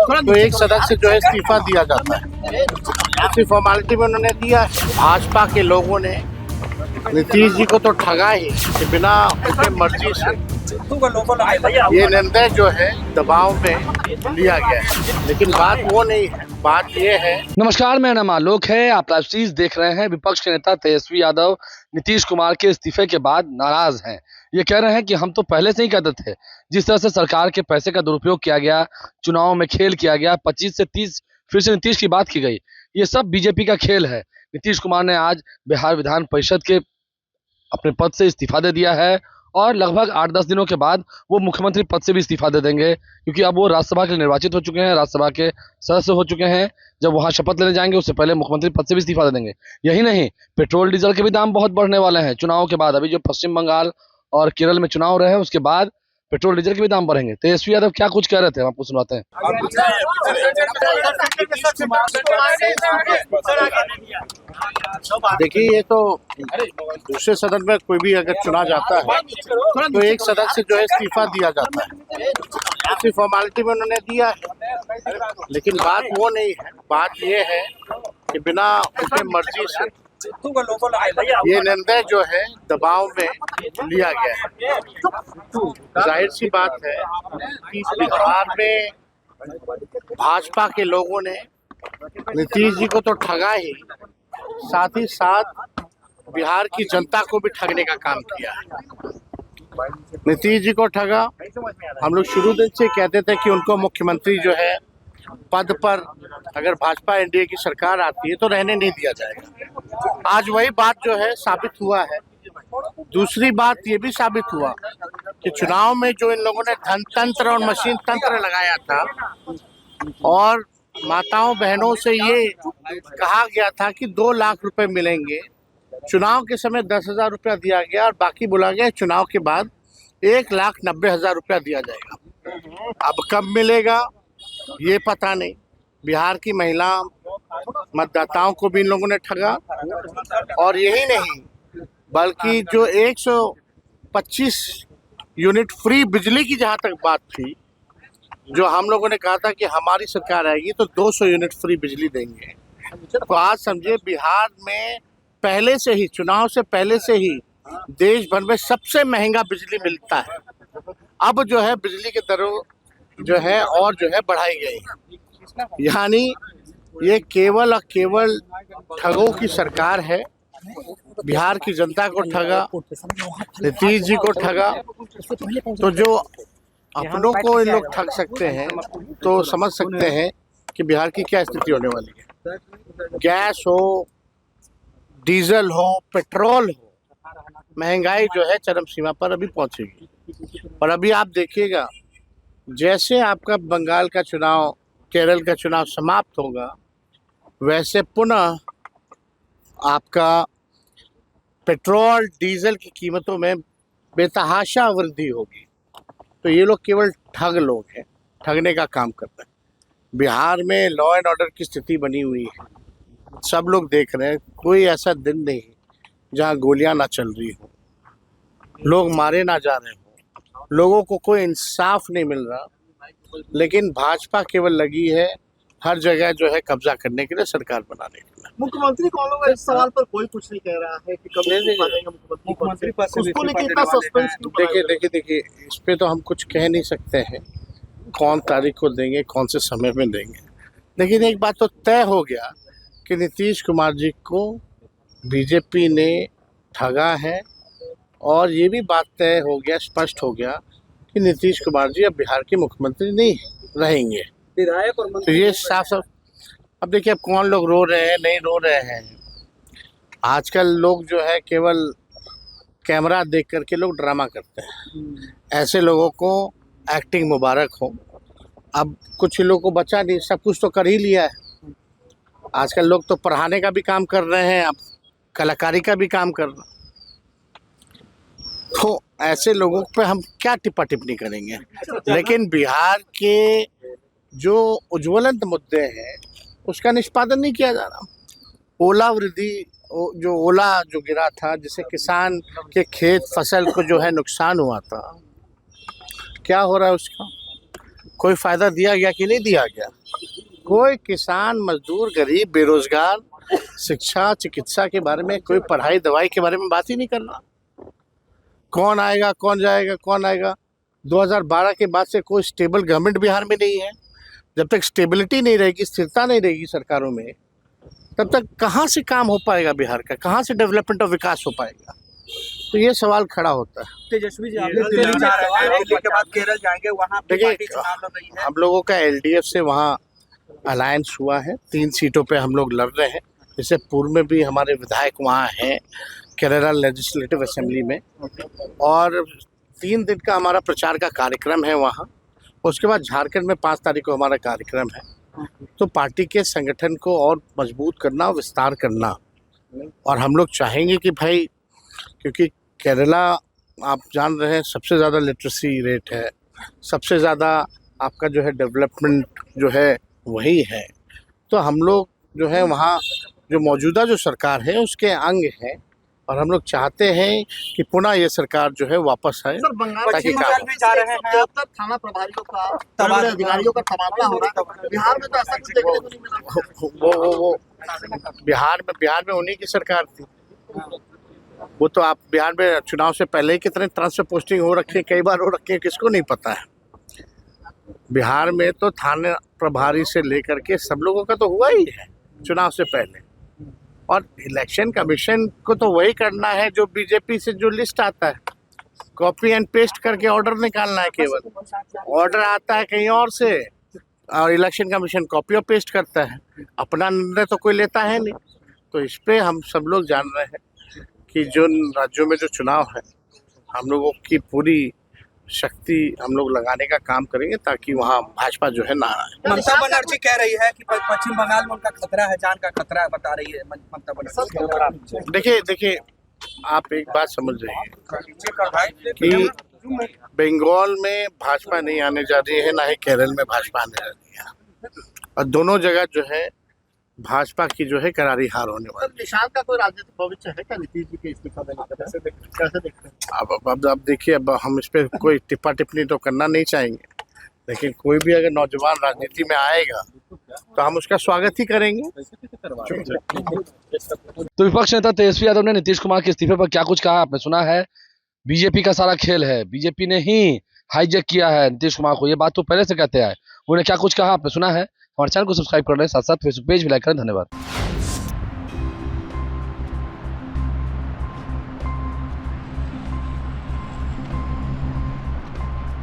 तो एक सदस्य जो है इस्तीफा दिया जाता है। इसी फॉर्मेलिटी में उन्होंने दिया है। भाजपा के लोगों ने नीतीश जी को तो ठगा ही कि बिना उनके मर्जी से ये निर्णय जो है दबाव में लिया गया है, लेकिन बात वो नहीं है। बात ये है। नमस्कार, मेरा नाम आलोक है। आप लाइव सीरीज देख रहे हैं। विपक्ष के नेता तेजस्वी यादव नीतीश कुमार के इस्तीफे के बाद नाराज हैं। ये कह रहे हैं कि हम तो पहले से ही कहते थे, जिस तरह से सरकार के पैसे का दुरुपयोग किया गया, चुनाव में खेल किया गया, 25 से 30 फिर से नीतीश की बात की गई, ये सब बीजेपी का खेल है। नीतीश कुमार ने आज बिहार विधान परिषद के अपने पद से इस्तीफा दे दिया है और लगभग 8-10 दिनों के बाद वो मुख्यमंत्री पद से भी इस्तीफा दे देंगे, क्योंकि अब वो राज्यसभा के लिए निर्वाचित हो चुके हैं, राज्यसभा के सदस्य हो चुके हैं। जब वहां शपथ लेने जाएंगे उससे पहले मुख्यमंत्री पद से भी इस्तीफा दे देंगे। यही नहीं, पेट्रोल डीजल के भी दाम बहुत बढ़ने वाले हैं चुनाव के बाद। अभी जो पश्चिम बंगाल और केरल में चुनाव रहे हैं उसके बाद पेट्रोल डीजल के भी दाम बढ़ेंगे। तेजस्वी यादव क्या कुछ कह रहे थे, हम आपको सुनाते हैं। देखिए, ये तो दूसरे सदन में कोई भी अगर चुना जाता है तो एक सदस्य जो है इस्तीफा दिया जाता है। इसी फॉर्मेलिटी में उन्होंने दिया है, लेकिन बात वो नहीं है। बात ये है कि बिना उनके मर्जी से ये निर्णय जो है दबाव में लिया गया है। जाहिर सी बात है कि बिहार में भाजपा के लोगों ने नीतीश जी को तो ठगा ही, साथ ही साथ बिहार की जनता को भी ठगने का काम किया है। नीतीश जी को ठगा। हम लोग शुरू दिन से कहते थे कि उनको मुख्यमंत्री जो है पद पर अगर भाजपा एनडीए की सरकार आती है तो रहने नहीं दिया जाएगा। आज वही बात जो है साबित हुआ है। दूसरी बात ये भी साबित हुआ कि चुनाव में जो इन लोगों ने धन तंत्र और मशीन तंत्र लगाया था और माताओं बहनों से ये कहा गया था कि 2 लाख रुपए मिलेंगे, चुनाव के समय 10,000 रुपया दिया गया और बाकी बोला गया चुनाव के बाद 1,90,000 रुपया दिया जाएगा। अब कब मिलेगा ये पता नहीं। बिहार की महिला मतदाताओं को भी इन लोगों ने ठगा। और यही नहीं, बल्कि जो 125 यूनिट फ्री बिजली की जहाँ तक बात थी, जो हम लोगों ने कहा था कि हमारी सरकार आएगी तो 200 यूनिट फ्री बिजली देंगे, तो आज समझिए बिहार में पहले से ही, चुनाव से पहले से ही देश भर में सबसे महंगा बिजली मिलता है। अब जो है बिजली की दरों जो है और जो है बढ़ाई गई। यानी ये केवल और केवल ठगों की सरकार है। बिहार की जनता को ठगा, नीतीश जी को ठगा। तो जो अपनों को इन लोग ठग सकते हैं तो समझ सकते हैं कि बिहार की क्या स्थिति होने वाली है। गैस हो, डीजल हो, पेट्रोल हो, महंगाई जो है चरम सीमा पर अभी पहुंचेगी। और अभी आप देखिएगा, जैसे आपका बंगाल का चुनाव, केरल का चुनाव समाप्त होगा, वैसे पुनः आपका पेट्रोल डीजल की कीमतों में बेतहाशा वृद्धि होगी। तो ये लोग केवल ठग लोग हैं, ठगने का काम करते हैं। बिहार में लॉ एंड ऑर्डर की स्थिति बनी हुई है, सब लोग देख रहे हैं। कोई ऐसा दिन नहीं जहाँ गोलियां ना चल रही हो, लोग मारे ना जा रहे हो, लोगों को कोई इंसाफ नहीं मिल रहा। लेकिन भाजपा केवल लगी है हर जगह जो है कब्जा करने के लिए, सरकार बनाने के लिए। मुख्यमंत्री कौन होगा इस सवाल पर कोई कुछ नहीं कह रहा है कि कब मुख्यमंत्री पद से उसको लेकर इतना सस्पेंस क्यों? देखिए, इस पे तो हम कुछ कह नहीं सकते हैं कौन तारीख को देंगे, कौन से समय में देंगे। लेकिन एक बात तो तय हो गया कि नीतीश कुमार जी को बीजेपी ने ठगा है, और ये भी बात तय हो गया, स्पष्ट हो गया कि नीतीश कुमार जी अब बिहार के मुख्यमंत्री नहीं रहेंगे। विधायक और तो ये साफ साफ, अब देखिए अब कौन लोग रो रहे हैं, नहीं रो रहे हैं। आजकल लोग जो है केवल कैमरा देख करके लोग ड्रामा करते हैं। ऐसे लोगों को एक्टिंग मुबारक हो। अब कुछ लोगों को बचा नहीं, सब कुछ तो कर ही लिया है। आजकल लोग तो पढ़ाने का भी काम कर रहे हैं, अब कलाकारी का भी काम कर रहे हैं। तो ऐसे लोगों पे हम क्या टिप्पा टिप्पणी करेंगे। लेकिन बिहार के जो उज्ज्वलंत मुद्दे हैं उसका निष्पादन नहीं किया जा रहा। ओला वृद्धि, जो ओला जो गिरा था, जिससे किसान के खेत फसल को जो है नुकसान हुआ था, क्या हो रहा है उसका? कोई फायदा दिया गया कि नहीं दिया गया? कोई किसान, मजदूर, गरीब, बेरोजगार, शिक्षा, चिकित्सा के बारे में, कोई पढ़ाई दवाई के बारे में बात ही नहीं कर रहा। कौन आएगा, कौन जाएगा, कौन आएगा? 2012 के बाद से कोई स्टेबल गवर्नमेंट बिहार में नहीं है। जब तक स्टेबिलिटी नहीं रहेगी, स्थिरता नहीं रहेगी सरकारों में, तब तक कहाँ से काम हो पाएगा बिहार का, कहाँ से डेवलपमेंट और विकास हो पाएगा? तो ये सवाल खड़ा होता है। तेजस्वी जी, आप दिल्ली जा रहे हैं, दिल्ली के बाद केरल जाएंगे, वहाँ पे देखिए, पार्टी चुनाव लड़ रही है। हम लोगों का एलडीएफ से वहाँ अलायंस हुआ है, 3 सीटों पे हम लोग लड़ रहे हैं। इससे पूर्व में भी हमारे विधायक वहाँ हैं केरला लेजिस्लेटिव असेंबली में, और 3 दिन का हमारा प्रचार का कार्यक्रम है वहाँ। उसके बाद झारखंड में 5 तारीख को हमारा कार्यक्रम है। तो पार्टी के संगठन को और मजबूत करना, विस्तार करना, और हम लोग चाहेंगे कि भाई, क्योंकि केरला आप जान रहे हैं सबसे ज़्यादा लिटरेसी रेट है, सबसे ज़्यादा आपका जो है डेवलपमेंट जो है वही है। तो हम लोग जो है वहाँ जो मौजूदा जो सरकार है उसके अंग हैं, और हम लोग चाहते हैं कि पुनः ये सरकार जो है वापस आए। सर, बंगाल ताकि बंगाल भी जा रहे हैं। अब तक थाना प्रभारियों का, तबादला अधिकारियों का तबादला हो रहा है। बिहार में तो ऐसा कुछ देखने को नहीं मिला। वो बिहार में उन्हीं की सरकार थी। वो तो आप बिहार में चुनाव से पहले ही कितने ट्रांसफर पोस्टिंग हो रखी है, कई बार हो रखी है, किसको नहीं पता है। बिहार में तो थाने प्रभारी से लेकर के सब लोगों का तो हुआ ही है चुनाव से पहले। और इलेक्शन कमीशन को तो वही करना है जो बीजेपी से जो लिस्ट आता है, कॉपी एंड पेस्ट करके ऑर्डर निकालना है। केवल ऑर्डर आता है कहीं और से, और इलेक्शन कमीशन कॉपी और पेस्ट करता है, अपना निर्णय तो कोई लेता है नहीं। तो इस पे हम सब लोग जान रहे हैं कि जो राज्यों में जो चुनाव है, हम लोगों की पूरी शक्ति हम लोग लगाने का काम करेंगे ताकि वहाँ भाजपा जो है ना आए। ममता बनर्जी कह रही है कि पश्चिम बंगाल में उनका खतरा है, जान का खतरा है, बता रही है ममता बनर्जी। देखिए, आप एक बात समझ रहे हैं कि बंगाल में भाजपा नहीं आने जा रही है, ना ही केरल में भाजपा आने जा रही है, और दोनों जगह जो है भाजपा की जो है करारी हार होने वाली। निशांत का कोई राजनीतिक भविष्य है क्या नीतीश जी के इस्तीफा देने का? कैसे देखते हैं? अब देखिए, अब हम इस पे कोई टिप्पा टिप्पणी तो करना नहीं चाहेंगे, लेकिन कोई भी अगर नौजवान राजनीति में आएगा तो हम उसका स्वागत ही करेंगे। तो विपक्ष नेता तेजस्वी यादव ने नीतीश कुमार के इस्तीफे पर क्या कुछ कहा आपने सुना है। बीजेपी का सारा खेल है, बीजेपी ने ही हाईजैक किया है नीतीश कुमार को, ये बात तो पहले से कहते हैं। उन्होंने क्या कुछ कहा आपने सुना है। हमारे चैनल को सब्सक्राइब कर लें, साथ साथ फेसबुक पेज भी लाइक करें। धन्यवाद।